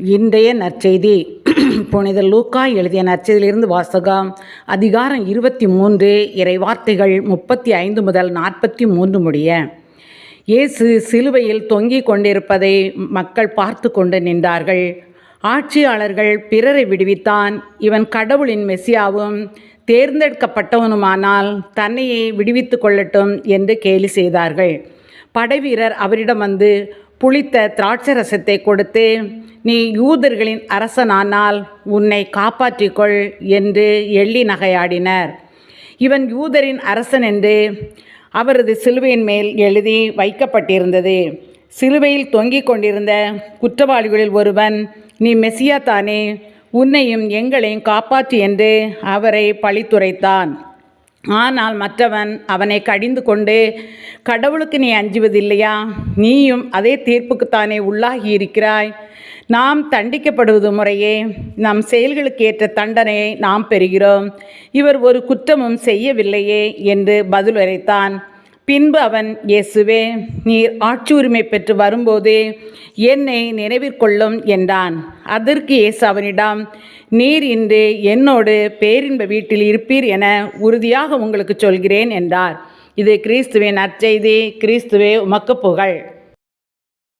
இன்றைய நற்செய்தி புனித லூக்கா எழுதிய நற்செய்தியிலிருந்து வாசகம். அதிகாரம் 23, இறைவார்த்தைகள் 35 முதல் 43 முடிய. இயேசு சிலுவையில் தொங்கிக் கொண்டிருப்பதை மக்கள் பார்த்து கொண்டு நின்றார்கள். ஆட்சியாளர்கள் பிறரை விடுவித்தான், இவன் கடவுளின் மெசியாவும் தேர்ந்தெடுக்கப்பட்டவனுமானால் தன்னையே விடுவித்து கொள்ளட்டும் என்று கேலி செய்தார்கள். படைவீரர் அவரிடம் வந்து புளித்த திராட்சரசத்தை கொடுத்து, நீ யூதர்களின் அரசனானால் உன்னை காப்பாற்றிக்கொள் என்று எள்ளி நகையாடினர். இவன் யூதரின் அரசன் என்று அவரது சிலுவையின் மேல் எழுதி வைக்கப்பட்டிருந்தது. சிலுவையில் தொங்கிக் கொண்டிருந்த குற்றவாளிகளில் ஒருவன், நீ மெசியா தானே, உன்னையும் எங்களையும் காப்பாற்று என்று அவரை பழித்துரைத்தான். ஆனால் மற்றவன் அவனை கடிந்து கொண்டு, கடவுளுக்கு நீ அஞ்சுவதில்லையா? நீயும் அதே தீர்ப்புக்குத்தானே உள்ளாகி இருக்கிறாய். நாம் தண்டிக்கப்படுவது முறையே, நம் செயல்களுக்கு ஏற்ற தண்டனையை நாம் பெறுகிறோம். இவர் ஒரு குற்றமும் செய்யவில்லையே என்று பதிலுரைத்தான். பின்பு அவன், இயேசுவே, நீர் ஆட்சி உரிமை பெற்று வரும்போது என்னை நினைவிற்கொள்ளும் என்றான். அதற்கு இயேசு அவனிடம், நீர் இன்று என்னோடு பேரின்ப வீட்டில் இருப்பீர் என உறுதியாக உங்களுக்கு சொல்கிறேன் என்றார். இது கிறிஸ்துவின் நற்செய்தி. கிறிஸ்துவே உமக்கு புகழ்.